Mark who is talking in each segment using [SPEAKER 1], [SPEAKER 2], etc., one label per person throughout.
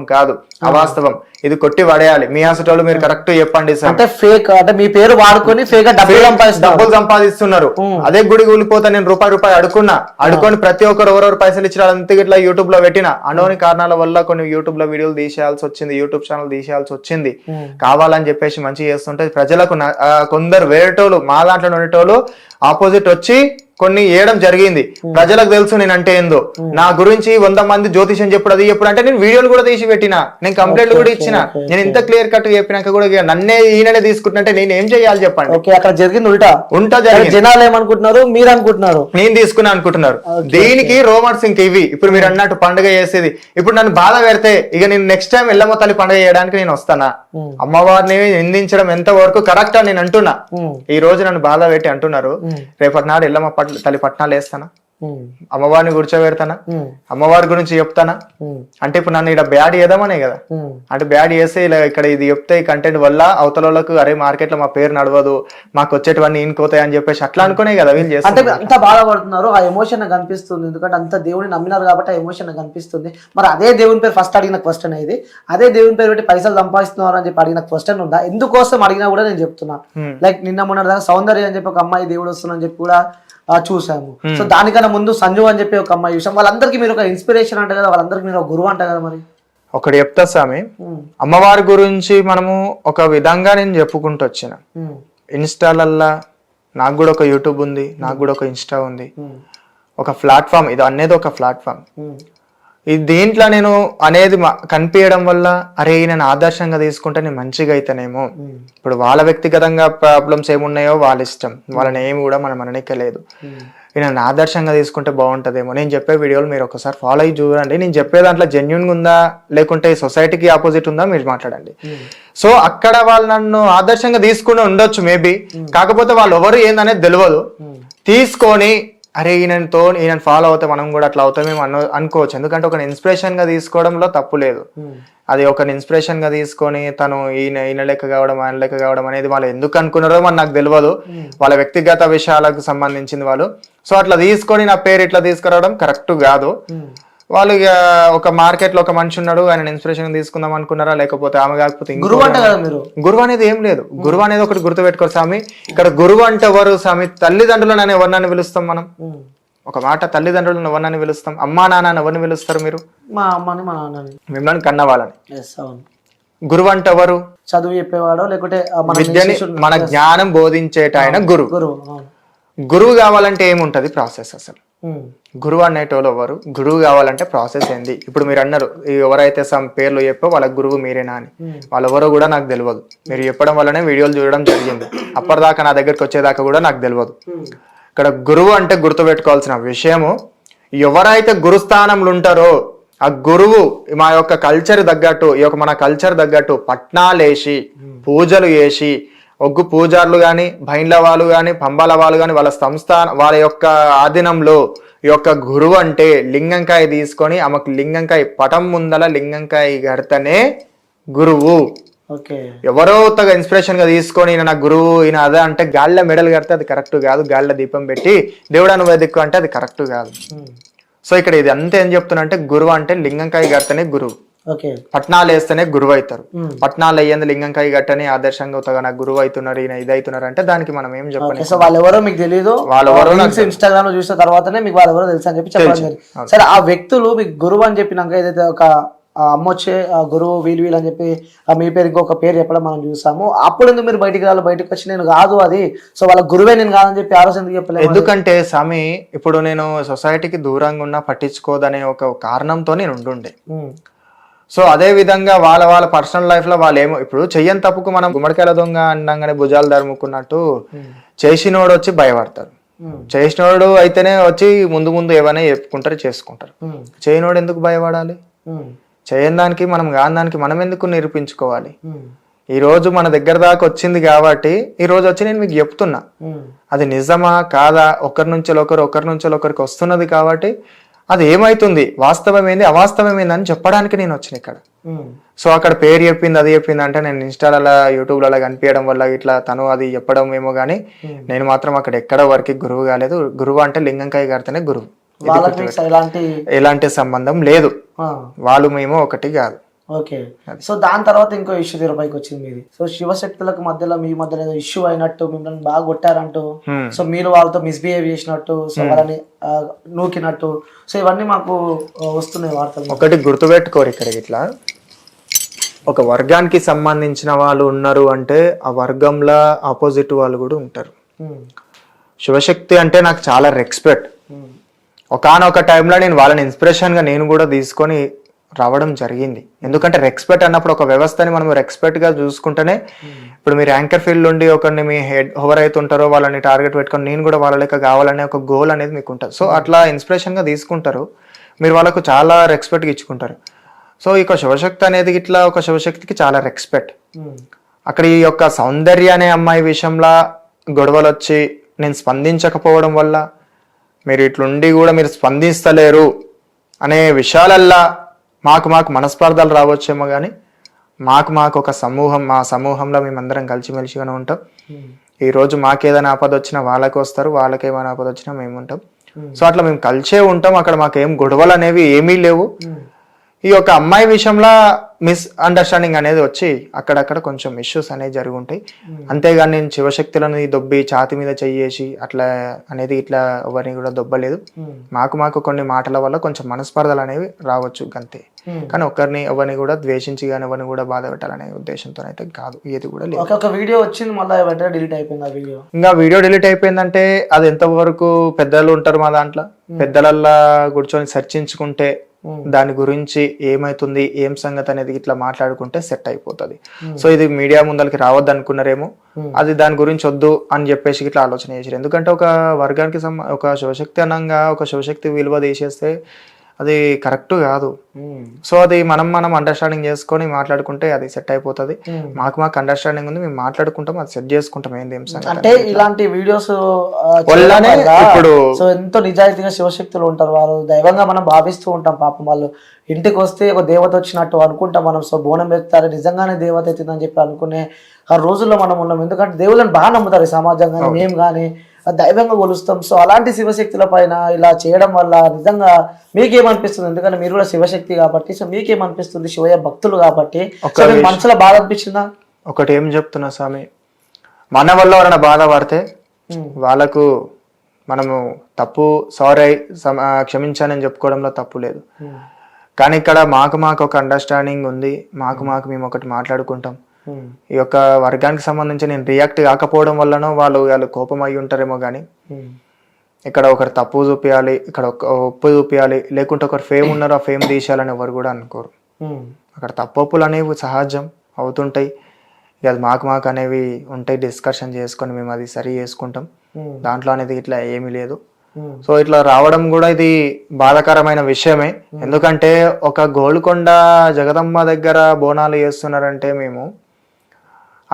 [SPEAKER 1] కాదు, అవాస్తవం. ఇది కొట్టి పడేయాలి. మీ హాస్పిటల్ మీరు కరెక్ట్ చెప్పండి సార్.
[SPEAKER 2] అంటే ఫేక్, అంటే మీ పేరు వాడుకొని ఫేక్
[SPEAKER 1] డబ్బులు సంపాదిస్తున్నారు. అదే గుడి కూలిపోతే నేను రూపాయి అడుకొని ప్రతి ఒక్కరు ఎవరెవరు పైసలు ఇచ్చిన అంతే ఇట్లా యూట్యూబ్ లో పెట్టిన అనోని కారణాల వల్ల కొన్ని యూట్యూబ్ లో వీడియోలు తీసేయాల్సి వచ్చింది, యూట్యూబ్ ఛానల్ తీసేయాల్సి వచ్చింది. కావాలని చెప్పేసి మంచిగా చేస్తుంటే ప్రజలకు కొందరు వేరేటోళ్ళు మా దాంట్లో ఉండేటోళ్ళు ఆపోజిట్ వచ్చి కొన్ని వేయడం జరిగింది. ప్రజలకు తెలుసు నేనంటే ఏందో. నా గురించి 100 మంది జ్యోతిషం చెప్పుడు అది ఎప్పుడు అంటే నేను వీడియోలు కూడా తీసి పెట్టిన, నేను కంప్లైంట్ కూడా ఇచ్చిన. నేను ఇంత క్లియర్ కట్ చెప్పినాక కూడా నన్నే ఈయననే తీసుకుంటుంటే నేను ఏం చేయాలి చెప్పండి.
[SPEAKER 2] అక్కడ జరిగింది ఉల్టా జరిగింది. జనాలు ఏమనుకుంటున్నారు, మీరు అనుకుంటున్నారు నేను
[SPEAKER 1] తీసుకున్నా అనుకుంటున్నారు. దీనికి రోమర్స్ ఇంక ఇవి. ఇప్పుడు మీరు అన్నట్టు పండుగ చేసేది ఇప్పుడు నన్ను బాధ పెడితే ఇక నేను నెక్స్ట్ టైం ఎల్లమ్మ తల్లి పండుగ చేయడానికి నేను వస్తానా? అమ్మవారిని నిందించడం ఎంత వరకు కరెక్ట్ అని నేను అంటున్నా. ఈ రోజు నన్ను బాధ పెట్టి అంటున్నారు, రేపటి నాడు ఎల్లమ్మ తల్లి పట్నాలు వేస్తానా, అమ్మవారిని కూర్చోబెడతానా, అమ్మవారి గురించి చెప్తానా? అంటే ఇప్పుడు నన్ను ఇక్కడ బ్యాడ్ చేద్దామనే కదా. అంటే బ్యాడ్ చేస్తే ఇలా ఇక్కడ ఇది చెప్తే ఈ కంటెంట్ వల్ల అవతల వాళ్ళకు అరే మార్కెట్ లో మా పేరు నడవదు, మాకు వచ్చేటివన్నీ ఈనుకోతాయి అని చెప్పేసి అట్లా అనుకునే కదా వీళ్ళు చేస్తారు.
[SPEAKER 2] అంటే అంత బాధపడుతున్నారు. ఆ ఎమోషన్ నాకు కనిపిస్తుంది, ఎందుకంటే అంత దేవుడిని నమ్మినారు కాబట్టి ఆ ఎమోషన్ నాకు కనిపిస్తుంది. మరి అదే దేవుని పేరు ఫస్ట్ అడిగిన క్వశ్చన్ ఇది, అదే దేవుని పేరు పెట్టి పైసలు సంపాదిస్తున్నారు అని చెప్పి అడిగిన క్వశ్చన్ ఉందా? ఎందుకోసం అడిగినా కూడా నేను చెప్తున్నా. లైక్ నిన్న మొన్న దాకా సౌందర్య అని చెప్పి ఒక అమ్మాయి దేవుడు వస్తుందని చెప్పి కూడా చూసాము. సో దానికన్నా ముందు సంజు అని చెప్పి ఒక అమ్మాయి చూసాం. వాళ్ళందరికీ మీరు ఒక ఇన్స్పిరేషన్ అంట కదా, వాళ్ళందరికీ మీరు ఒక గురువు అంట కదా. మరి
[SPEAKER 1] ఒకటి చెప్తా స్వామి, అమ్మవారి గురించి మనము ఒక విధంగా నేను చెప్పుకుంటూ వచ్చిన. ఇన్స్టాలల్లా నాకు కూడా ఒక యూట్యూబ్ ఉంది, నాకు కూడా ఒక ఇన్స్టా ఉంది, ఒక ప్లాట్ఫామ్. ఇది అనేది ఒక ప్లాట్ఫామ్. ఇది దీంట్లో నేను అనేది కనిపించడం వల్ల అరే నేను ఆదర్శంగా తీసుకుంటే నేను మంచిగా అయితేనేమో. ఇప్పుడు వాళ్ళ వ్యక్తిగతంగా ప్రాబ్లమ్స్ ఏమున్నాయో వాళ్ళ ఇష్టం, వాళ్ళని ఏమి కూడా మనం అననిక్కలేదు. నేను ఆదర్శంగా తీసుకుంటే బాగుంటుందేమో. నేను చెప్పే వీడియోలు మీరు ఒకసారి ఫాలో అయ్యి చూడండి. నేను చెప్పే దాంట్లో జెన్యున్గా ఉందా లేకుంటే సొసైటీకి ఆపోజిట్ ఉందా మీరు మాట్లాడండి. సో అక్కడ వాళ్ళు నన్ను ఆదర్శంగా తీసుకుని ఉండొచ్చు మేబీ, కాకపోతే వాళ్ళు ఎవరు ఏందనేది తెలియదు. తీసుకొని అరే ఈయన ఫాలో అవుతే మనం కూడా అట్లా అవుతామేమో అనుకోవచ్చు. ఎందుకంటే ఒక ఇన్స్పిరేషన్ గా తీసుకోవడంలో తప్పు లేదు. అది ఒక ఇన్స్పిరేషన్ గా తీసుకొని తను ఈయన లెక్క కావడం ఆయన లెక్క కావడం అనేది వాళ్ళు ఎందుకు అనుకున్నారో మరి నాకు తెలియదు. వాళ్ళ వ్యక్తిగత విషయాలకు సంబంధించింది వాళ్ళు. సో అట్లా తీసుకొని నా పేరు ఇట్లా తీసుకురావడం కరెక్ట్ కాదు. వాళ్ళు ఒక మార్కెట్ లో ఒక మనిషి ఉన్నాడు, ఆయన ఇన్స్పిరేషన్ తీసుకుందాం అనుకున్నారా, లేకపోతే ఆమె కాకపోతే గురువు అనేది ఏం లేదు. గురువు అనేది ఒకటి గుర్తు పెట్టుకోరు స్వామి. ఇక్కడ గురువు అంటే ఎవరు స్వామి? తల్లిదండ్రులను ఎవరినని పిలుస్తాం మనం? ఒక మాట, తల్లిదండ్రులను ఎవరినని పిలుస్తాం? అమ్మా నాన్న ఎవరిని పిలుస్తారు మీరు?
[SPEAKER 2] మా అమ్మని మా నాన్నని,
[SPEAKER 1] మిమ్మల్ని కన్నవాళ్ళని. గురువు అంటే ఎవరు?
[SPEAKER 2] చదువు చెప్పేవాడు, లేకుంటే
[SPEAKER 1] విద్యని మన జ్ఞానం బోధించేట ఆయన గురువు. గురువు కావాలంటే ఏముంటది ప్రాసెస్? అసలు గురువు అనేటోళ్ళు ఎవరు? గురువు కావాలంటే ప్రాసెస్ ఏంది? ఇప్పుడు మీరు అన్నారు ఎవరైతే సమ్ పేర్లు చెప్పో వాళ్ళ గురువు మీరేనా అని. వాళ్ళెవరో కూడా నాకు తెలియదు. మీరు చెప్పడం వల్లనే వీడియోలు చూడడం జరిగింది. అప్పటిదాకా నా దగ్గరికి వచ్చేదాకా కూడా నాకు తెలియదు. ఇక్కడ గురువు అంటే గుర్తుపెట్టుకోవాల్సిన విషయము, ఎవరైతే గురుస్థానంలో ఉంటారో ఆ గురువు మా యొక్క కల్చర్ తగ్గట్టు, ఈ యొక్క మన కల్చర్ తగ్గట్టు పట్నాలేసి పూజలు చేసి, ఒగ్గు పూజారులు కానీ, భైండ్ల వాళ్ళు కానీ, పంబాల వాళ్ళు కానీ, వాళ్ళ సంస్థాన వాళ్ళ యొక్క ఆధీనంలో ఈ యొక్క గురువు అంటే లింగంకాయ తీసుకొని ఆమెకు లింగంకాయ పటం ముందల లింగంకాయ కడితేనే గురువు. ఎవరో తగ్గ ఇన్స్పిరేషన్ గా తీసుకొని ఈయన నా గురువు ఈయన అదే అంటే గాళ్ళ మెడలు కడితే అది కరెక్ట్ కాదు. గాళ్ళ దీపం పెట్టి దేవుడు అనువేదిక్కు అంటే అది కరెక్ట్ కాదు. సో ఇక్కడ ఇది అంతే ఏం చెప్తున్నా అంటే గురువు అంటే లింగంకాయ కడితేనే గురువు. పట్నాలు వేస్తేనే గురువు అవుతారు. పట్నాలు అయ్యేందు లింగంకాయ గట్టని ఆదర్శంగా తగన గురువు అవుతున్నారు, ఈయన ఇది అవుతున్నారు అంటే దానికి మనం ఏం చెప్పాలి?
[SPEAKER 2] వాళ్ళెవరో మీకు తెలియదు, వాళ్ళెవరో ఇన్స్టాగ్రామ్ లో చూసిన తర్వాతనే మీకు వాళ్ళెవరో తెలుసు అని చెప్పి చెప్పాలి. సరే, ఆ వ్యక్తులు మీకు గురువు అని చెప్పినాక ఏదైతే ఒక అమ్మొచ్చే గురువు వీళ్ళు అని చెప్పి మీ పేరు ఇంకొక పేరు చెప్పడం మనం చూసాము. అప్పుడు ఎందుకు మీరు బయటకు వచ్చి నేను కాదు అది, సో వాళ్ళ గురువే నేను కాదని చెప్పి ఆలోచన ఎందుకు చెప్పలేదు?
[SPEAKER 1] ఎందుకంటే స్వామి ఇప్పుడు నేను సొసైటీకి దూరంగా ఉన్నా పట్టించుకోదనే ఒక కారణంతో నేను ఉండుండే. సో అదే విధంగా వాళ్ళ పర్సనల్ లైఫ్ లో వాళ్ళు ఏమో ఇప్పుడు చెయ్యని తప్పుకు మనం గుమ్మడికాయల దొంగ అన్నాగానే భుజాలు ధరుముకున్నట్టు చేసినోడు వచ్చి భయపడతారు. చేసినోడు అయితేనే వచ్చి ముందు ఏమైనా చెప్పుకుంటారు, చేసుకుంటారు. చేయనోడు ఎందుకు భయపడాలి? చేయని దానికి మనం కాని దానికి మనం ఎందుకు నిరూపించుకోవాలి? ఈ రోజు మన దగ్గర దాకా వచ్చింది కాబట్టి ఈ రోజు వచ్చి నేను మీకు చెప్తున్నా, అది నిజమా కాదా, ఒకరి నుంచి ఒకరికి వస్తున్నది కాబట్టి అది ఏమైతుంది, వాస్తవమైంది అవాస్తవమైంది అని చెప్పడానికి నేను వచ్చిన ఇక్కడ. సో అక్కడ పేరు చెప్పింది అది చెప్పింది అంటే నేను ఇన్స్టాలలో యూట్యూబ్లలో కనిపించడం వల్ల ఇట్లా తను అది చెప్పడం ఏమో గానీ నేను మాత్రం అక్కడ ఎక్కడ వరకు గురువు కాలేదు. గురువు అంటే లింగంకాయ కడితేనే గురువు. ఎలాంటి సంబంధం లేదు. వాళ్ళు మేము ఒకటి కాదు.
[SPEAKER 2] ఓకే. సో దాని తర్వాత ఇంకో ఇష్యూ తెరపైకి వచ్చింది మీది. సో శివశక్తులకు మధ్యలో మీ మధ్యలో ఏదో ఇష్యూ అయినట్టు, మిమ్మల్ని బాగా కొట్టారంటూ, సో మీరు వాళ్ళతో మిస్బిహేవ్ చేసినట్టు, సో వాళ్ళని నూకినట్టు, సో ఇవన్నీ మాకు వస్తున్నాయి వార్తలు.
[SPEAKER 1] ఒకటి గుర్తుపెట్టుకోరు ఇక్కడ ఇట్లా ఒక వర్గానికి సంబంధించిన వాళ్ళు ఉన్నారు అంటే ఆ వర్గంలో ఆపోజిట్ వాళ్ళు కూడా ఉంటారు. శివశక్తి అంటే నాకు చాలా రెస్పెక్ట్. ఒకానొక టైంలో నేను వాళ్ళని ఇన్స్పిరేషన్గా నేను కూడా తీసుకొని రావడం జరిగింది. ఎందుకంటే రెస్పెక్ట్ అన్నప్పుడు ఒక వ్యవస్థని మనం రెస్పెక్ట్గా చూసుకుంటేనే, ఇప్పుడు మీరు యాంకర్ ఫీల్డ్ ఉండి ఒకరిని మీ హెడ్ ఎవరైతే ఉంటారో వాళ్ళని టార్గెట్ పెట్టుకొని నేను కూడా వాళ్ళ లెక్క కావాలనే ఒక గోల్ అనేది మీకు ఉంటుంది. సో అట్లా ఇన్స్పిరేషన్గా తీసుకుంటారు, మీరు వాళ్ళకు చాలా రెస్పెక్ట్గా ఇచ్చుకుంటారు. సో ఇక శివశక్తి అనేది ఇట్లా ఒక శివశక్తికి చాలా రెస్పెక్ట్. అక్కడ ఈ యొక్క సౌందర్య అనే అమ్మాయి విషయంలో గొడవలు వచ్చి నేను స్పందించకపోవడం వల్ల మీరు ఇట్లుండి కూడా మీరు స్పందిస్తలేరు అనే విషయాలల్లా మాకు మనస్పర్ధలు రావచ్చేమో, కానీ మాకు ఒక సమూహం, మా సమూహంలో మేమందరం కలిసిమెలిసిగానే ఉంటాం. ఈరోజు మాకేదైనా ఆపద వచ్చినా వాళ్ళకి వస్తారు, వాళ్ళకేమైనా ఆపద వచ్చినా మేము ఉంటాం. సో అట్లా మేము కలిసే ఉంటాం. అక్కడ మాకేం గొడవలు అనేవి ఏమీ లేవు. ఈ యొక్క అమ్మాయి విషయంలో మిస్ అండర్స్టాండింగ్ అనేది వచ్చి అక్కడక్కడ కొంచెం ఇష్యూస్ అనేవి జరుగుంటాయి. అంతేగాని నేను శివశక్తులను దొబ్బి ఛాతి మీద చెయ్యేసి అట్లా అనేది ఇట్లా ఎవరిని కూడా దొబ్బలేదు. మాకు కొన్ని మాటల వల్ల కొంచెం మనస్పర్ధలు అనేవి రావచ్చు అంతే, కానీ ఎవరిని కూడా ద్వేషించి కానీ ఎవరిని కూడా బాధ పెట్టాలనే ఉద్దేశంతో అయితే కాదు, ఏది కూడా లేదు.
[SPEAKER 2] ఒక వీడియో వచ్చింది, మళ్ళీ డిలీట్ అయిపోయింది ఆ వీడియో.
[SPEAKER 1] ఇంకా వీడియో డిలీట్ అయిపోయిందంటే అది ఎంతవరకు పెద్దలు ఉంటారు మా దాంట్లో, పెద్దలల్లా కూర్చొని చర్చించుకుంటే దాని గురించి ఏమైతుంది ఏం సంగతి అనేది ఇట్లా మాట్లాడుకుంటే సెట్ అయిపోతుంది. సో ఇది మీడియా ముందరికి రావద్దు అనుకున్నారేమో, అది దాని గురించి వద్దు అని చెప్పేసి ఇట్లా ఆలోచన చేశారు. ఎందుకంటే ఒక వర్గానికి ఒక శివశక్తి అనంగా ఒక శివశక్తి విలువ తీసేస్తే అది కరెక్ట్ కాదు. సో అది మనం అండర్స్టాండింగ్ చేసుకొని మాట్లాడుకుంటే అది సెట్ అయిపోతుంది. మాకు అండర్స్టాండింగ్ ఉంది, మేము మాట్లాడుకుంటాం, అది సెట్ చేసుకుంటాం. ఏంది
[SPEAKER 2] అంటే ఇలాంటి వీడియోస్
[SPEAKER 1] ఇప్పుడు
[SPEAKER 2] సో ఎంతో నిజాయితీగా శివశక్తులు ఉంటారు, వారు దైవంగా మనం భావిస్తూ ఉంటాం. పాపం వాళ్ళు ఇంటికి వస్తే ఒక దేవత వచ్చినట్టు అనుకుంటాం మనం. సో బోనం పెడతారు, నిజంగానే దేవత ఎత్తిందని చెప్పి అనుకునే ఆ రోజుల్లో మనం ఉన్నాం. ఎందుకంటే దేవుళ్ళని బాగా నమ్ముతారు ఈ సమాజం కానీ, మేము కానీ దైవంగా కొలుస్తాం. సో అలాంటి శివశక్తుల పైన ఇలా చేయడం వల్ల నిజంగా మీకేమనిపిస్తుంది? ఎందుకంటే మీరు కూడా శివశక్తి కాబట్టి, సో మీకేమనిపిస్తుంది? శివయ్య భక్తులు కాబట్టి మనసులో బాధ అనిపించిందా?
[SPEAKER 1] ఒకటి ఏం చెప్తున్నా స్వామి, మన వల్ల ఎవరైనా బాధపడితే వాళ్ళకు మనము తప్పు సారీ క్షమించానని చెప్పుకోవడంలో తప్పు లేదు. కానీ ఇక్కడ మాకు ఒక అండర్స్టాండింగ్ ఉంది, మాకు మేము ఒకటి మాట్లాడుకుంటాం. ఈ యొక్క వర్గానికి సంబంధించి నేను రియాక్ట్ కాకపోవడం వల్లనో వాళ్ళు కోపం అయి ఉంటారేమో, కానీ ఇక్కడ ఒకరు తప్పు చూపించాలి, ఇక్కడ ఒప్పు చూపించాలి, లేకుంటే ఒకరు ఫేమ్ ఉన్నారో ఆ ఫేమ్ తీసేయాలని ఎవరు కూడా అనుకోరు. అక్కడ తప్పులు అనేవి సహజం అవుతుంటాయి. ఇక అది మాకు అనేవి ఉంటాయి, డిస్కషన్ చేసుకొని మేము అది సరి చేసుకుంటాం. దాంట్లో అనేది ఇట్లా ఏమీ లేదు. సో ఇట్లా రావడం కూడా ఇది బాధాకరమైన విషయమే. ఎందుకంటే ఒక గోల్కొండ జగదమ్మ దగ్గర బోనాలు చేస్తున్నారంటే, మేము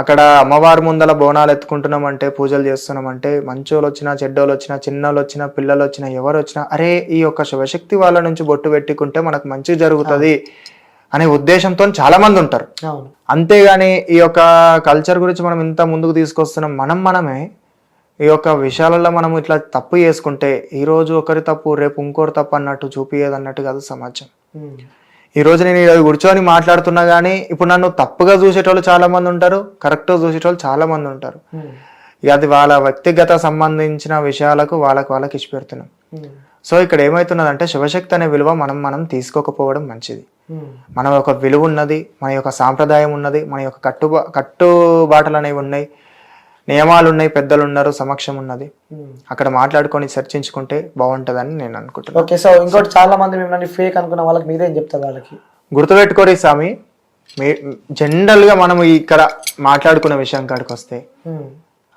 [SPEAKER 1] అక్కడ అమ్మవారి ముందల బోనాలు ఎత్తుకుంటున్నామంటే, పూజలు చేస్తున్నామంటే, మంచోళ్ళు వచ్చినా చెడ్డోళ్ళు వచ్చినా చిన్నోళ్ళు వచ్చినా పిల్లలు వచ్చినా ఎవరు వచ్చినా అరే ఈ యొక్క శివశక్తి వాళ్ళ నుంచి బొట్టు పెట్టుకుంటే మనకు మంచి జరుగుతుంది అనే ఉద్దేశంతో చాలా మంది ఉంటారు. అంతేగాని ఈ యొక్క కల్చర్ గురించి మనం ఇంత ముందుకు తీసుకొస్తున్నాం. మనమే ఈ యొక్క విషయాలలో మనం ఇట్లా తప్పు చేసుకుంటే ఈరోజు ఒకరి తప్పు రేపు ఇంకోరి తప్పు అన్నట్టు చూపియేది అన్నట్టు కాదు సమాజం. ఈరోజు నేను కూర్చొని మాట్లాడుతున్నా కానీ ఇప్పుడు నన్ను తప్పుగా చూసేటోళ్ళు చాలా మంది ఉంటారు, కరెక్ట్గా చూసేటోళ్ళు చాలా మంది ఉంటారు. ఇక అది వాళ్ళ వ్యక్తిగత సంబంధించిన విషయాలకు వాళ్ళకి ఇచ్చి పెడుతున్నాం. సో ఇక్కడ ఏమవుతున్నదంటే శివశక్తి అనే విలువ మనం తీసుకోకపోవడం మంచిది. మన యొక్క విలువ ఉన్నది, మన యొక్క సాంప్రదాయం ఉన్నది, మన యొక్క కట్టుబాటలు అనేవి ఉన్నాయి, నియమాలు ఉన్నాయి, పెద్దలు ఉన్నారు, సమక్షం ఉన్నది. అక్కడ మాట్లాడుకొని చర్చించుకుంటే బాగుంటదని నేను అనుకుంటున్నాను.
[SPEAKER 2] ఓకే. సో ఇంకోటి చాలా మంది మిమ్మల్ని ఫేక్ అనుకున్న వాళ్ళకి మీరేం చెప్తారు? వాళ్ళకి
[SPEAKER 1] గుర్తుపెట్టుకోరి స్వామి, జనరల్ గా మనం ఇక్కడ మాట్లాడుకున్న విషయం కాడికి వస్తే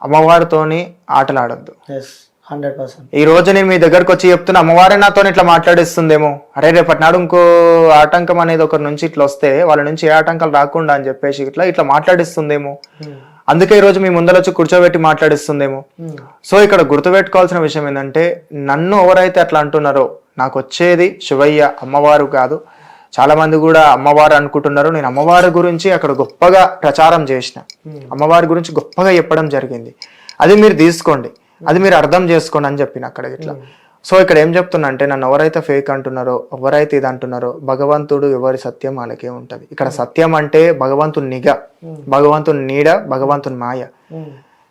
[SPEAKER 1] అమ్మవారితోని ఆటలాడొద్దు.
[SPEAKER 2] 100%.
[SPEAKER 1] ఈ రోజు నేను మీ దగ్గరకు వచ్చి చెప్తున్నా అమ్మవారే నాతో ఇట్లా మాట్లాడిస్తుందేమో, అరే రేపటి నాడు ఇంకో ఆటంకం అనేది ఒకరి నుంచి ఇట్లా వస్తే వాళ్ళ నుంచి ఏ ఆటంకాలు రాకుండా అని చెప్పేసి ఇట్లా మాట్లాడిస్తుందేమో, అందుకే ఈరోజు మీ ముందర వచ్చి కూర్చోబెట్టి మాట్లాడిస్తుందేమో. సో ఇక్కడ గుర్తుపెట్టుకోవాల్సిన విషయం ఏంటంటే, నన్ను ఎవరైతే అట్లా అంటున్నారో నాకు వచ్చేది శివయ్య, అమ్మవారు కాదు. చాలా మంది కూడా అమ్మవారు అనుకుంటున్నారు. నేను అమ్మవారి గురించి అక్కడ గొప్పగా ప్రచారం చేసిన, అమ్మవారి గురించి గొప్పగా చెప్పడం జరిగింది. అది మీరు తీసుకోండి, అది మీరు అర్థం చేసుకోండి అని చెప్పిన అక్కడ ఇట్లా. సో ఇక్కడ ఏం చెప్తున్నా అంటే నన్ను ఎవరైతే ఫేక్ అంటున్నారో, ఎవరైతే ఇది అంటున్నారో, భగవంతుడు ఎవరి సత్యం వాళ్ళకే ఉంటది. ఇక్కడ సత్యం అంటే భగవంతుని నిఘ, భగవంతుని నీడ, భగవంతుని మాయ.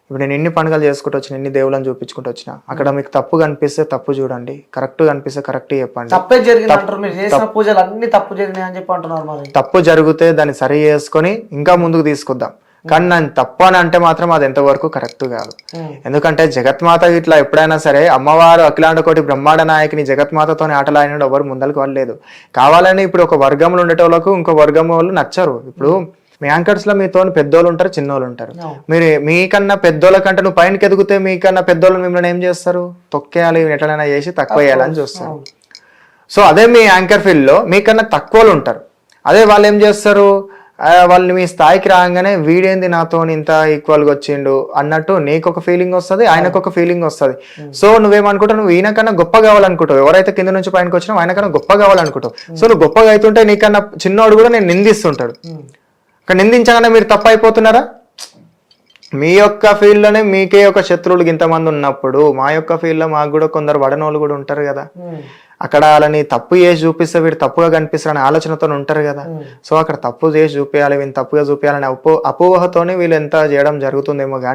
[SPEAKER 1] ఇప్పుడు నేను ఎన్ని పండుగలు చేసుకుంటూ వచ్చిన, ఎన్ని దేవుళ్ళని చూపించుకుంటూ వచ్చిన, అక్కడ మీకు తప్పు కనిపిస్తే తప్పు చూడండి, కరెక్ట్ కనిపిస్తే కరెక్ట్ చెప్పండి.
[SPEAKER 2] తప్పే జరిగింది అంటారు, మీరు చేసిన పూజలు అన్ని తప్పు జరిగినాయి అని చెప్పి అంటున్నారు. మరి
[SPEAKER 1] తప్పు జరిగితే దాన్ని సరి చేసుకొని ఇంకా ముందుకు తీసుకొద్దాం. కానీ నన్ను తప్పు అని అంటే మాత్రం అది ఎంతవరకు కరెక్ట్ కాదు. ఎందుకంటే జగత్మాత ఇట్లా ఎప్పుడైనా సరే అమ్మవారు అఖిలాండ కోటి బ్రహ్మాండ నాయకిని జగత్మాతతోని ఆటలాడినాడు, ఎవరు ముందరికి వాళ్ళలేదు. కావాలని ఇప్పుడు ఒక వర్గంలో ఉండేటోళ్ళకు ఇంకో వర్గం వాళ్ళు నచ్చరు. ఇప్పుడు మీ యాంకర్స్ లో మీతో పెద్దోళ్ళు ఉంటారు, చిన్నోళ్ళు ఉంటారు. మీరు మీకన్నా పెద్దోళ్ళ కంటే నువ్వు పైనకి ఎదిగితే మీకన్నా పెద్దోళ్ళు మిమ్మల్ని ఏం చేస్తారు, తొక్కేయాలి, ఎట్లైనా చేసి తక్కువ వేయాలని చూస్తారు. సో అదే మీ యాంకర్ ఫీల్డ్ లో మీకన్నా తక్కువలు ఉంటారు. అదే వాళ్ళు ఏం చేస్తారు, వాళ్ళని మీ స్థాయికి రాగానే వీడేంది నాతో ఇంత ఈక్వల్ గా వచ్చిండు అన్నట్టు నీకు ఒక ఫీలింగ్ వస్తుంది, ఆయనకు ఒక ఫీలింగ్ వస్తుంది. సో నువ్వేమనుకుంటావు, నువ్వు ఈయనకన్నా గొప్ప కావాలనుకుంటావు. ఎవరైతే కింద నుంచి పైనకి వచ్చినావు ఆయనకన్నా గొప్ప కావాలనుకుంటావు. సో నువ్వు గొప్పగా అవుతుంటే నీకన్నా చిన్నోడు కూడా నేను నిందిస్తుంటాడు. ఇక్కడ నిందించగానే మీరు తప్పు అయిపోతున్నారా? మీ యొక్క ఫీల్డ్ లోనే మీకే ఒక శత్రువులు ఇంతమంది ఉన్నప్పుడు మా యొక్క ఫీల్డ్ లో మాకు కూడా కొందరు వడనోళ్ళు కూడా ఉంటారు కదా. అక్కడ వాళ్ళని తప్పు చేసి చూపిస్తే వీడు తప్పుగా కనిపిస్తారని ఆలోచనతో ఉంటారు కదా. సో అక్కడ తప్పు చేసి చూపించాలి, వీళ్ళు తప్పుగా చూపించాలని అపోహతోనే వీళ్ళు ఎంత చేయడం జరుగుతుందేమో కానీ